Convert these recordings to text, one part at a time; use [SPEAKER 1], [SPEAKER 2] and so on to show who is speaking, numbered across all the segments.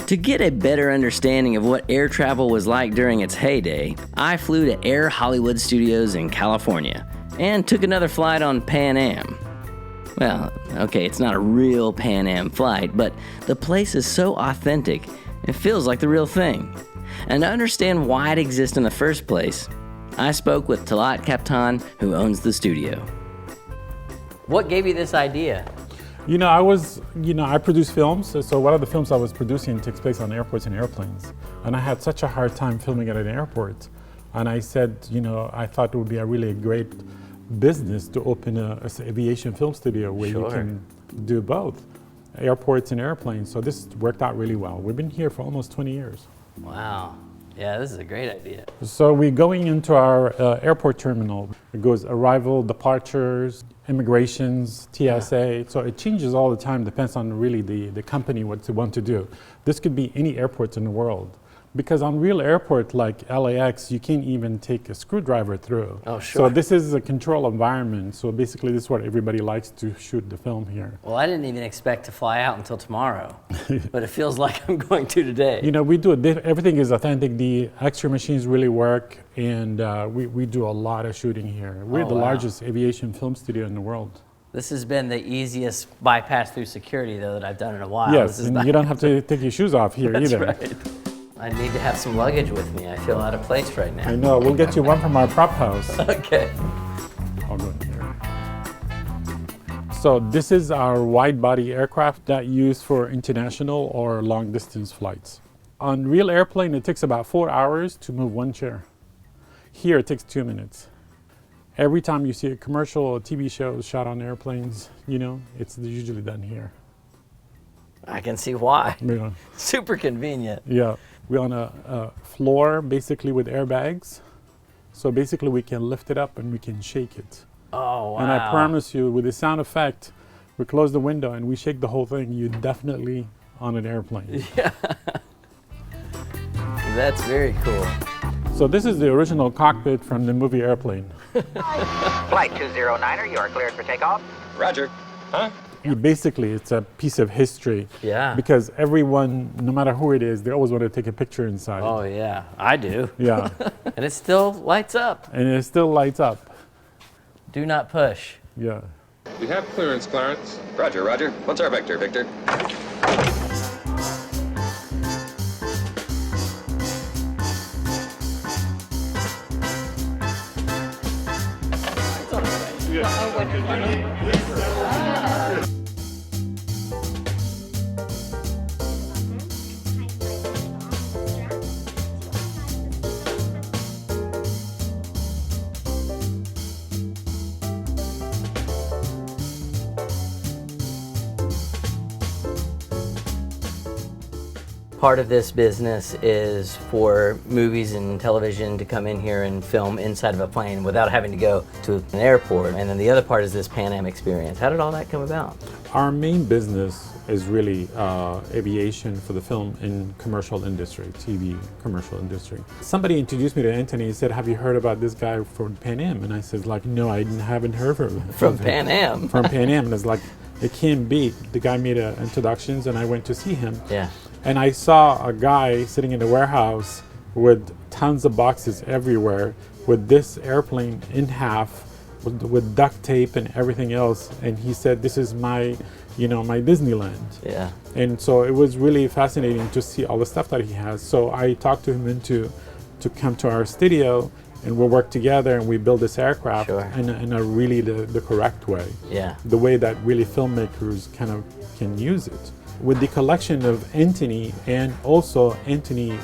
[SPEAKER 1] To get a better understanding of what air travel was like during its heyday, I flew to Air Hollywood Studios in California and took another flight on Pan Am. Well, okay, it's not a real Pan Am flight, but the place is so authentic, it feels like the real thing. And to understand why it exists in the first place, I spoke with Talaat Captan, who owns the studio. What gave you this idea?
[SPEAKER 2] I produce films, so one of the films I was producing takes place on airports and airplanes. And I had such a hard time filming at an airport. And I said, I thought it would be a really great business to open an aviation film studio where you can do both, airports and airplanes. So this worked out really well. We've been here for almost 20 years.
[SPEAKER 1] Wow. Yeah, this is a great idea.
[SPEAKER 2] So we're going into our airport terminal. It goes arrival, departures, immigrations, TSA. So it changes all the time, depends on really the company what they want to do. This could be any airport in the world. Because on real airport like LAX, you can't even take a screwdriver through.
[SPEAKER 1] Oh, sure.
[SPEAKER 2] So this is a control environment. So basically this is what everybody likes to shoot the film here.
[SPEAKER 1] Well, I didn't even expect to fly out until tomorrow, but it feels like I'm going to today.
[SPEAKER 2] We do it, everything is authentic. The X-ray machines really work, and we do a lot of shooting here. We're the largest aviation film studio in the world.
[SPEAKER 1] This has been the easiest bypass through security, though, that I've done in a while.
[SPEAKER 2] Yes, and you don't have to take your shoes off here either.
[SPEAKER 1] That's right. I need to have some luggage with me. I feel out of place right now.
[SPEAKER 2] I know. We'll get you one from our prop house.
[SPEAKER 1] Okay.
[SPEAKER 2] I'll go in here. So this is our wide-body aircraft that used for international or long-distance flights. On real airplane, it takes about 4 hours to move one chair. Here, it takes 2 minutes. Every time you see a commercial or TV show shot on airplanes, it's usually done here.
[SPEAKER 1] I can see why.
[SPEAKER 2] Yeah.
[SPEAKER 1] Super convenient.
[SPEAKER 2] Yeah. We're on a floor basically with airbags. So basically we can lift it up and we can shake it.
[SPEAKER 1] Oh, wow.
[SPEAKER 2] And I promise you, with the sound effect, we close the window and we shake the whole thing, you're definitely on an airplane.
[SPEAKER 1] Yeah. That's very cool.
[SPEAKER 2] So this is the original cockpit from the movie Airplane.
[SPEAKER 3] Flight 209er, you are cleared for takeoff.
[SPEAKER 4] Roger. Huh?
[SPEAKER 2] Basically, it's a piece of history.
[SPEAKER 1] Yeah.
[SPEAKER 2] Because everyone, no matter who it is, they always want to take a picture inside.
[SPEAKER 1] Oh, yeah. I do.
[SPEAKER 2] Yeah.
[SPEAKER 1] And it still lights up.
[SPEAKER 2] And it still lights up.
[SPEAKER 1] Do not push.
[SPEAKER 2] Yeah.
[SPEAKER 4] We have clearance, Clarence.
[SPEAKER 5] Roger, Roger. What's our vector, Victor?
[SPEAKER 1] Part of this business is for movies and television to come in here and film inside of a plane without having to go to an airport. And then the other part is this Pan Am experience. How did all that come about?
[SPEAKER 2] Our main business is really aviation for the film and commercial industry, TV commercial industry. Somebody introduced me to Anthony and said, "Have you heard about this guy from Pan Am?" And I said, "No, I haven't heard of him."
[SPEAKER 1] From Pan Am?
[SPEAKER 2] From Pan Am. And it's like, it can't be. The guy made introductions and I went to see him.
[SPEAKER 1] Yeah.
[SPEAKER 2] And I saw a guy sitting in the warehouse with tons of boxes everywhere with this airplane in half with duct tape and everything else. And he said, "This is my Disneyland."
[SPEAKER 1] Yeah.
[SPEAKER 2] And so it was really fascinating to see all the stuff that he has. So I talked to him into to come to our studio, and we'll work together and we build this aircraft in a really the correct way.
[SPEAKER 1] Yeah.
[SPEAKER 2] The way that really filmmakers kind of can use it. With the collection of Anthony, and also Anthony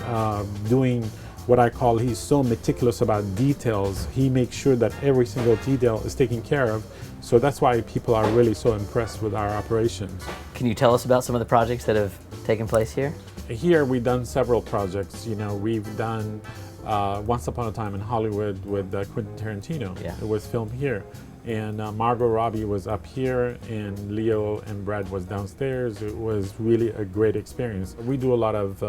[SPEAKER 2] doing what I call, he's so meticulous about details. He makes sure that every single detail is taken care of. So that's why people are really so impressed with our operations.
[SPEAKER 1] Can you tell us about some of the projects that have taken place here?
[SPEAKER 2] Here we've done several projects. We've done Once Upon a Time in Hollywood with Quentin Tarantino.
[SPEAKER 1] Yeah.
[SPEAKER 2] It was filmed here. And Margot Robbie was up here, and Leo and Brad was downstairs. It was really a great experience. We do a lot of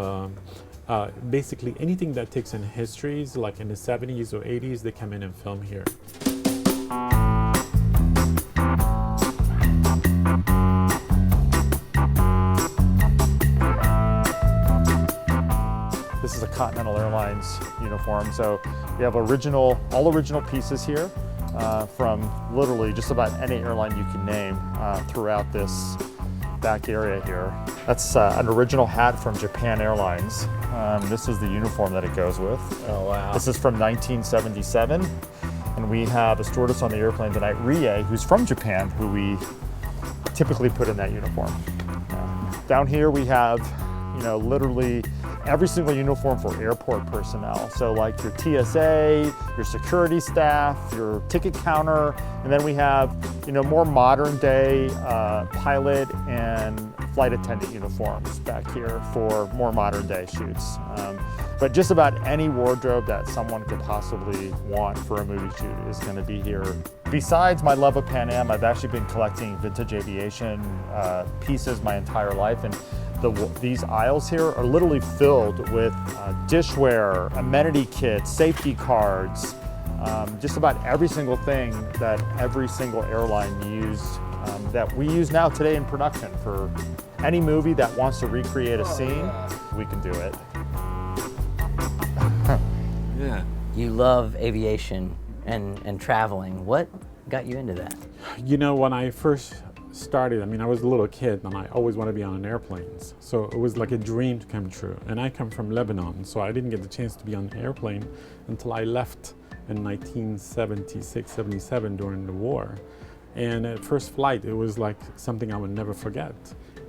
[SPEAKER 2] basically anything that takes in histories, like in the 70s or 80s, they come in and film here.
[SPEAKER 6] Continental Airlines uniform. So we have all original pieces here from literally just about any airline you can name throughout this back area here. That's an original hat from Japan Airlines. This is the uniform that it goes with.
[SPEAKER 1] Oh, wow.
[SPEAKER 6] This is from 1977. And we have a stewardess on the airplane tonight, Rie, who's from Japan, who we typically put in that uniform. Down here we have, literally every single uniform for airport personnel. So like your TSA, your security staff, your ticket counter, and then we have, more modern day pilot and flight attendant uniforms back here for more modern day shoots. But just about any wardrobe that someone could possibly want for a movie shoot is going to be here. Besides my love of Pan Am, I've actually been collecting vintage aviation pieces my entire life, and these aisles here are literally filled with dishware, amenity kits, safety cards, just about every single thing that every single airline used, that we use now today in production. For any movie that wants to recreate a scene, we can do it.
[SPEAKER 1] Yeah. You love aviation and traveling. What got you into that?
[SPEAKER 2] When I first started, I was a little kid and I always wanted to be on an airplane. So it was like a dream to come true. And I come from Lebanon, so I didn't get the chance to be on an airplane until I left in 1976, 77 during the war. And at first flight, it was like something I would never forget.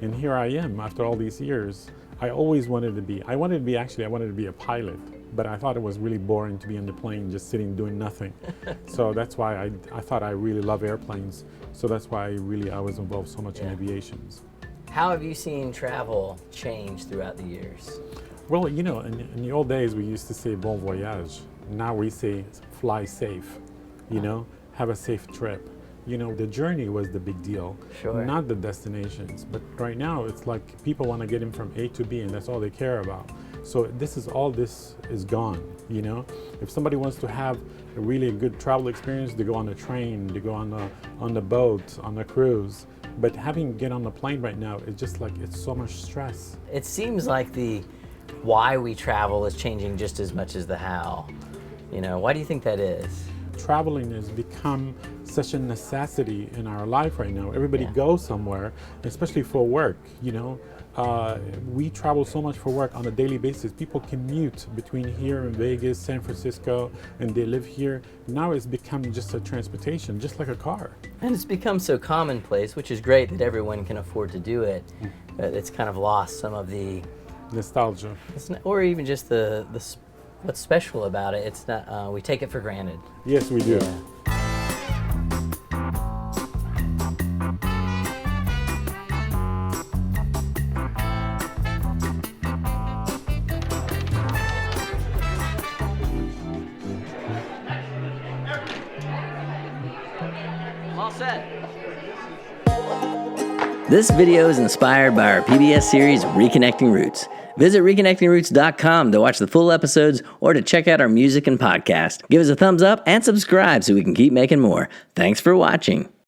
[SPEAKER 2] And here I am after all these years. I always wanted to be a pilot, but I thought it was really boring to be on the plane just sitting doing nothing. So that's why I thought I really love airplanes. So that's why I was involved so much in aviations.
[SPEAKER 1] How have you seen travel change throughout the years?
[SPEAKER 2] Well, in the old days we used to say bon voyage. Now we say fly safe, have a safe trip. The journey was the big deal,
[SPEAKER 1] Sure.
[SPEAKER 2] Not the destinations. But right now it's like people want to get in from A to B and that's all they care about. So this is gone, If somebody wants to have a really good travel experience, they go on a train, they go on the boat, on a cruise. But get on the plane right now, it's just like, it's so much stress.
[SPEAKER 1] It seems like the why we travel is changing just as much as the how. Why do you think that is?
[SPEAKER 2] Traveling has become such a necessity in our life right now. Everybody goes somewhere, especially for work, we travel so much for work on a daily basis. People commute between here and Vegas, San Francisco, and they live here. Now it's become just a transportation, just like a car.
[SPEAKER 1] And it's become so commonplace, which is great that everyone can afford to do it. It's kind of lost some of the
[SPEAKER 2] nostalgia.
[SPEAKER 1] Or even just the what's special about it. It's not, we take it for granted.
[SPEAKER 2] Yes, we do.
[SPEAKER 1] Yeah. All set. This video is inspired by our PBS series, Reconnecting Roots. Visit reconnectingroots.com to watch the full episodes or to check out our music and podcast. Give us a thumbs up and subscribe so we can keep making more. Thanks for watching.